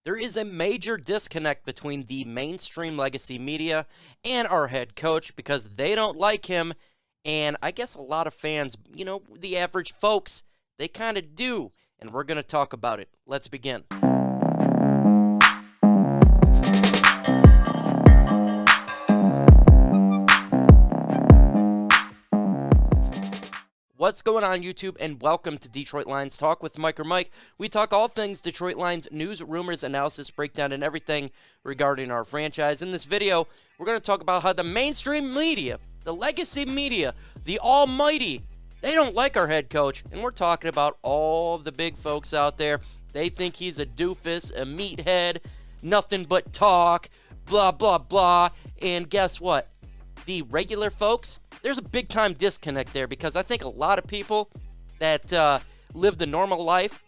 There is a major disconnect between the mainstream legacy media and our head coach because they don't like him. And I guess a lot of fans, the average folks, they kind of do. And we're going to talk about it. Let's begin. What's going on, YouTube, and welcome to Detroit Lions Talk with MicroMike. We talk all things Detroit Lions news, rumors, analysis, breakdown, and everything regarding our franchise. In this video, we're going to talk about how the mainstream media, the legacy media, the almighty, they don't like our head coach. And we're talking about all the big folks out there. They think he's a doofus, a meathead, nothing but talk, blah, blah, blah. And guess what? The regular folks, there's a big time disconnect there because I think a lot of people that live the normal life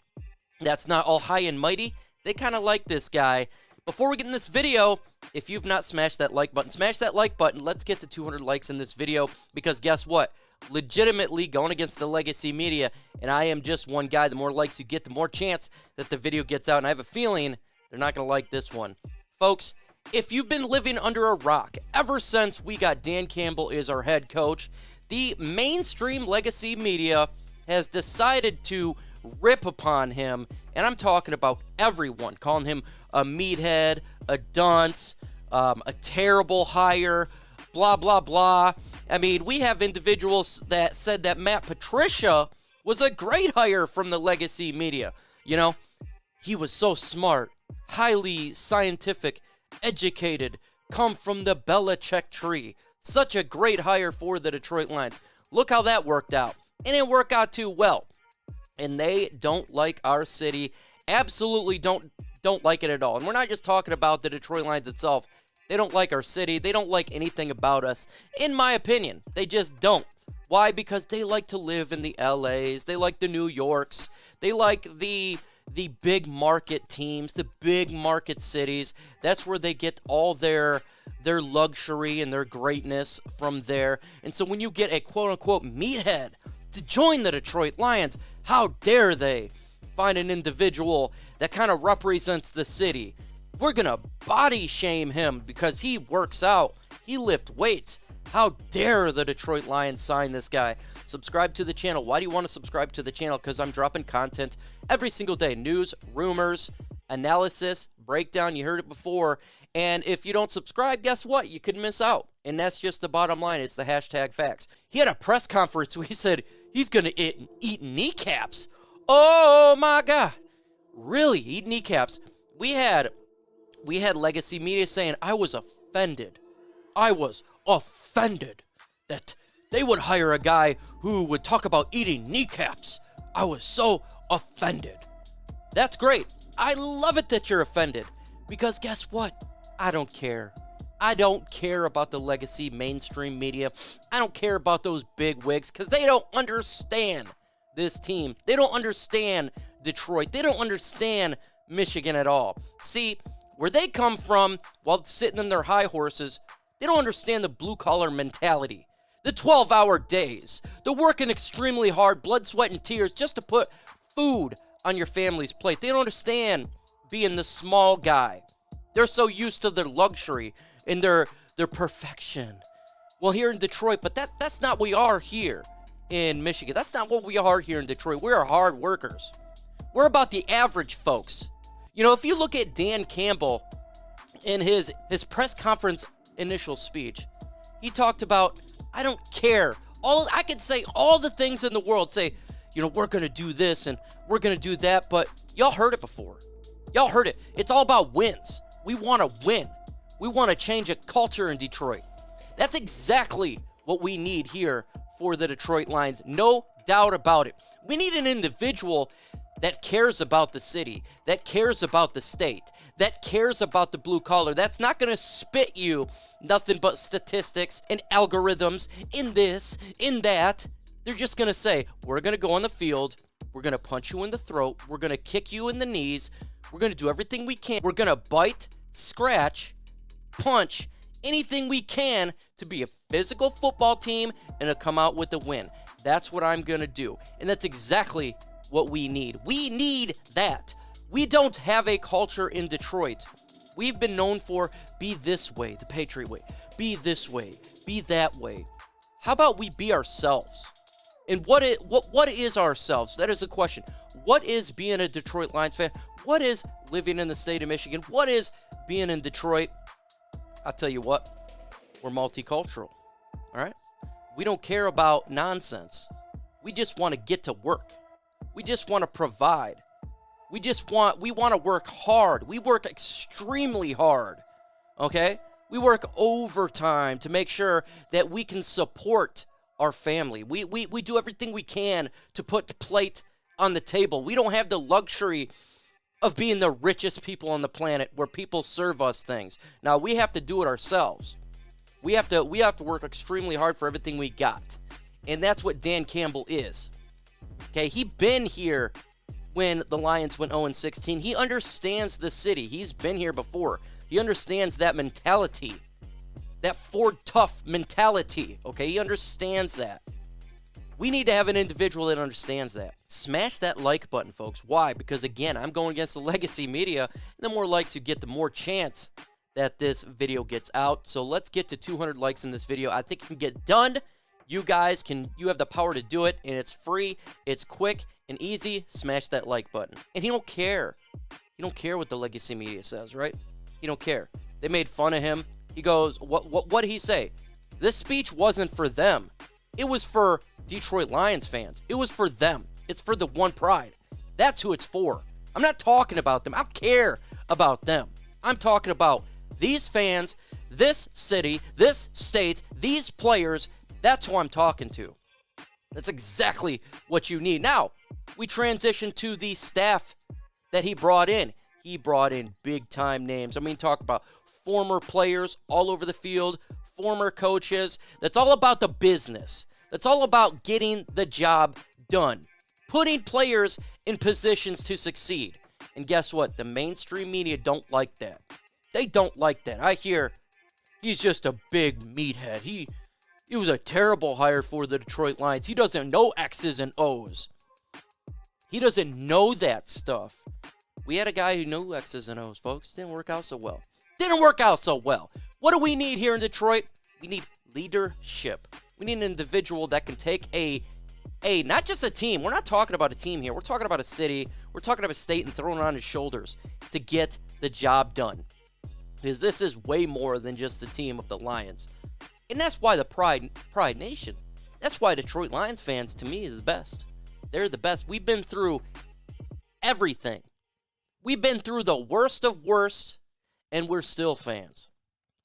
that's not all high and mighty, they kind of like this guy. Before we get in this video, if you've not smashed that like button, smash that like button. Let's get to 200 likes in this video because guess what? Legitimately going against the legacy media, and I am just one guy. The more likes you get, the more chance that the video gets out, and I have a feeling they're not going to like this one. Folks, if you've been living under a rock ever since we got Dan Campbell as our head coach, the mainstream legacy media has decided to rip upon him, and I'm talking about everyone, calling him a meathead, a dunce, a terrible hire, blah, blah, blah. I mean, we have individuals that said that Matt Patricia was a great hire from the legacy media. You know, he was so smart, highly scientific, educated, come from the Belichick tree. Such a great hire for the Detroit Lions. Look how that worked out. It didn't work out too well. And they don't like our city. Absolutely don't like it at all. And we're not just talking about the Detroit Lions itself. They don't like our city. They don't like anything about us. In my opinion, they just don't. Why? Because they like to live in the LAs. They like the New Yorks. They like the big market teams, the big market cities. That's where they get all their luxury and their greatness from there. And so when you get a quote-unquote meathead to join the Detroit Lions, how dare they find an individual that kind of represents the city? We're going to body shame him because he works out. He lifts weights. How dare the Detroit Lions sign this guy? Subscribe to the channel. Why do you want to subscribe to the channel? Because I'm dropping content every single day. News, rumors, analysis, breakdown. You heard it before. And if you don't subscribe, guess what? You could miss out. And that's just the bottom line. It's the hashtag facts. He had a press conference where he said he's going to eat kneecaps. Oh, my God. Really? Eat kneecaps? We had legacy media saying I was offended. I was offended that they would hire a guy who would talk about eating kneecaps. I was so offended. That's great. I love it that you're offended because guess what? I don't care. I don't care about the legacy mainstream media. I don't care about those big wigs because they don't understand this team. They don't understand Detroit. They don't understand Michigan at all. See, where they come from while sitting on their high horses, they don't understand the blue-collar mentality. The 12-hour days, the working extremely hard, blood, sweat, and tears just to put food on your family's plate. They don't understand being the small guy. They're so used to their luxury and their perfection. Well, here in Detroit, but that's not what we are here in Michigan. That's not what we are here in Detroit. We are hard workers. We're about the average folks. You know, if you look at Dan Campbell in his press conference initial speech, he talked about, I don't care. I could say all the things in the world. Say, we're going to do this and we're going to do that. But y'all heard it before. Y'all heard it. It's all about wins. We want to win. We want to change a culture in Detroit. That's exactly what we need here for the Detroit Lions. No doubt about it. We need an individual that cares about the city, that cares about the state, that cares about the blue collar. That's not going to spit you nothing but statistics and algorithms in this, in that. They're just going to say, we're going to go on the field, we're going to punch you in the throat, we're going to kick you in the knees, we're going to do everything we can. We're going to bite, scratch, punch, anything we can to be a physical football team and to come out with a win. That's what I'm going to do. And that's exactly what we need. We need that. We don't have a culture in Detroit. We've been known for be this way, the Patriot way, be this way, be that way. How about we be ourselves? And what is ourselves? That is the question. What is being a Detroit Lions fan? What is living in the state of Michigan? What is being in Detroit? I'll tell you what, we're multicultural, all right? We don't care about nonsense. We just want to get to work. We just want to provide. We want to work hard. We work extremely hard, okay? We work overtime to make sure that we can support our family. We do everything we can to put the plate on the table. We don't have the luxury of being the richest people on the planet where people serve us things. Now, we have to do it ourselves. We have to work extremely hard for everything we got. And that's what Dan Campbell is. Okay, he been here when the Lions went 0-16. He understands the city. He's been here before. He understands that mentality. That Ford Tough mentality. Okay, he understands that. We need to have an individual that understands that. Smash that like button, folks. Why? Because, again, I'm going against the legacy media. And the more likes you get, the more chance that this video gets out. So let's get to 200 likes in this video. I think it can get done. You guys you have the power to do it, and it's free, it's quick and easy. Smash that like button. And he don't care. He don't care what the legacy media says, right? He don't care. They made fun of him. He goes, what did he say? This speech wasn't for them. It was for Detroit Lions fans. It was for them. It's for the One Pride. That's who it's for. I'm not talking about them. I don't care about them. I'm talking about these fans, this city, this state, these players. That's who I'm talking to. That's exactly what you need. Now, we transition to the staff that he brought in. He brought in big-time names. I mean, talk about former players all over the field, former coaches. That's all about the business. That's all about getting the job done, putting players in positions to succeed. And guess what? The mainstream media don't like that. They don't like that. I hear he's just a big meathead. He was a terrible hire for the Detroit Lions. He doesn't know X's and O's. He doesn't know that stuff. We had a guy who knew X's and O's, folks. Didn't work out so well. Didn't work out so well. What do we need here in Detroit? We need leadership. We need an individual that can take not just a team. We're not talking about a team here. We're talking about a city. We're talking about a state and throwing it on his shoulders to get the job done. Because this is way more than just the team of the Lions. And that's why the Pride Nation. That's why Detroit Lions fans, to me, is the best. They're the best. We've been through everything. We've been through the worst of worst, and we're still fans.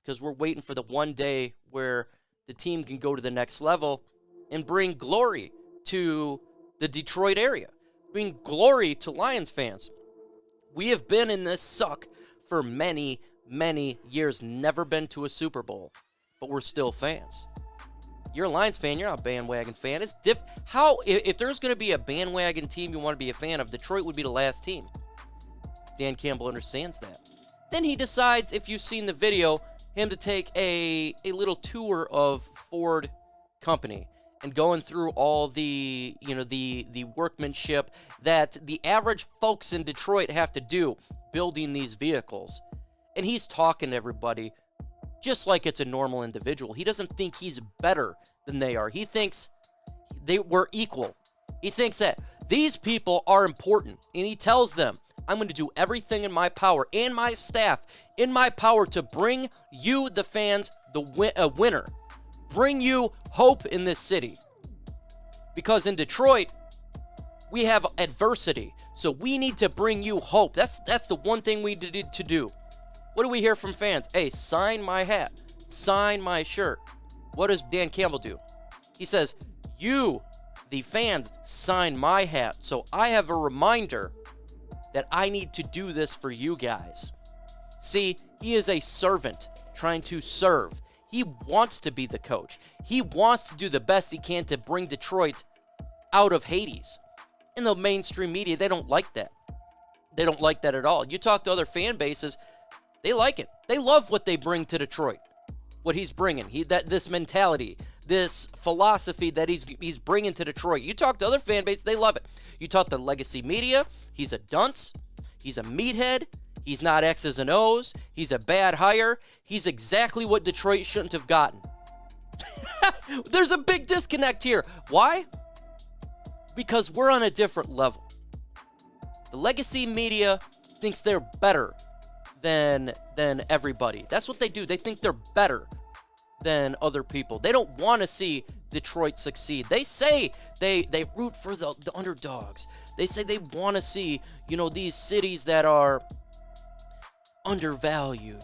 Because we're waiting for the one day where the team can go to the next level and bring glory to the Detroit area. Bring glory to Lions fans. We have been in this suck for many, many years. Never been to a Super Bowl. But we're still fans. You're a Lions fan. You're not a bandwagon fan. It's if there's going to be a bandwagon team you want to be a fan of, Detroit would be the last team. Dan Campbell understands that. Then he decides, if you've seen the video, him to take a little tour of Ford Company and going through all the workmanship that the average folks in Detroit have to do building these vehicles. And he's talking to everybody just like it's a normal individual. He doesn't think he's better than they are. He thinks they were equal. He thinks that these people are important. And he tells them, I'm going to do everything in my power and my staff in my power to bring you, the fans, a winner. Bring you hope in this city. Because in Detroit, we have adversity. So we need to bring you hope. That's the one thing we need to do. What do we hear from fans? Hey, sign my hat. Sign my shirt. What does Dan Campbell do? He says, you, the fans, sign my hat. So I have a reminder that I need to do this for you guys. See, he is a servant trying to serve. He wants to be the coach. He wants to do the best he can to bring Detroit out of Hades. In the mainstream media, they don't like that. They don't like that at all. You talk to other fan bases, they like it. They love what they bring to Detroit. What he's bringing. This mentality, this philosophy that he's bringing to Detroit. You talk to other fan bases, they love it. You talk to legacy media, he's a dunce. He's a meathead. He's not X's and O's. He's a bad hire. He's exactly what Detroit shouldn't have gotten. There's a big disconnect here. Why? Because we're on a different level. The legacy media thinks they're better than everybody. That's what they do. They think they're better than other people. They don't want to see Detroit succeed. They say they root for the underdogs. They say they want to see, these cities that are undervalued.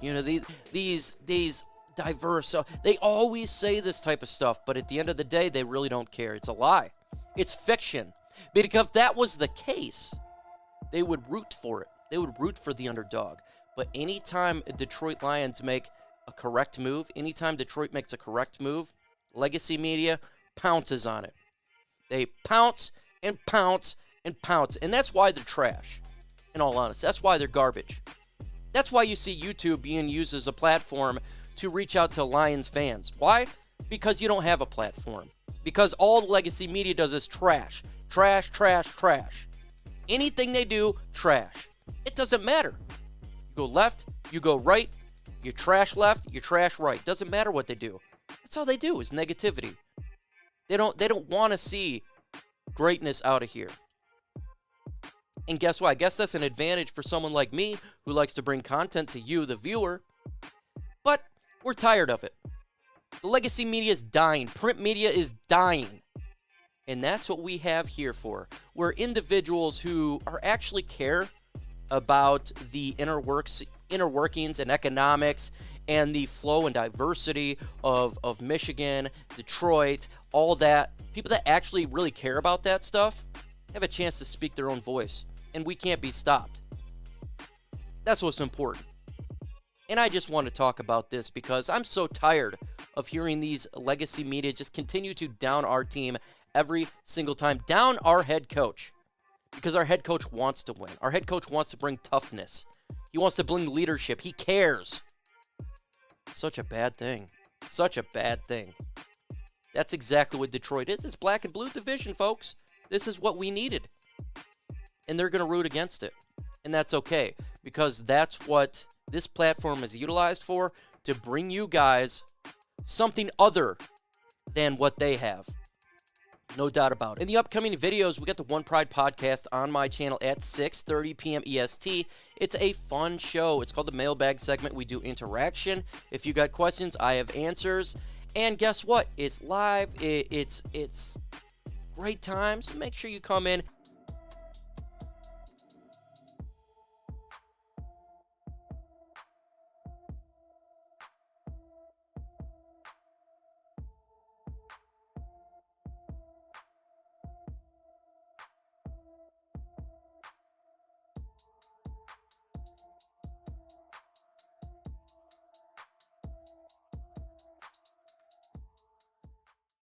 These diverse. So they always say this type of stuff, but at the end of the day, they really don't care. It's a lie. It's fiction. Because if that was the case, they would root for it. They would root for the underdog. But anytime Detroit Lions make a correct move, anytime Detroit makes a correct move, legacy media pounces on it. They pounce and pounce and pounce. And that's why they're trash, in all honesty. That's why they're garbage. That's why you see YouTube being used as a platform to reach out to Lions fans. Why? Because you don't have a platform. Because all the legacy media does is trash. Trash, trash, trash. Anything they do, trash. It doesn't matter. You go left, you go right, you trash left, you trash right. Doesn't matter what they do. That's all they do is negativity. They don't want to see greatness out of here. And guess what? I guess that's an advantage for someone like me who likes to bring content to you, the viewer. But we're tired of it. The legacy media is dying. Print media is dying. And that's what we have here for. We're individuals who are actually care about the inner workings and economics and the flow and diversity of Michigan, Detroit, all that. People that actually really care about that stuff have a chance to speak their own voice, and we can't be stopped. That's what's important. And I just want to talk about this because I'm so tired of hearing these legacy media just continue to down our team every single time, down our head coach. Because our head coach wants to win. Our head coach wants to bring toughness. He wants to bring leadership. He cares. Such a bad thing. Such a bad thing. That's exactly what Detroit is. It's black and blue division, folks. This is what we needed. And they're going to root against it. And that's okay. Because that's what this platform is utilized for, to bring you guys something other than what they have. No doubt about it. In the upcoming videos, we got the One Pride podcast on my channel at 6:30 p.m. EST. It's a fun show. It's called the Mailbag segment. We do interaction. If you got questions, I have answers. And guess what? It's live. It's great times. Make sure you come in.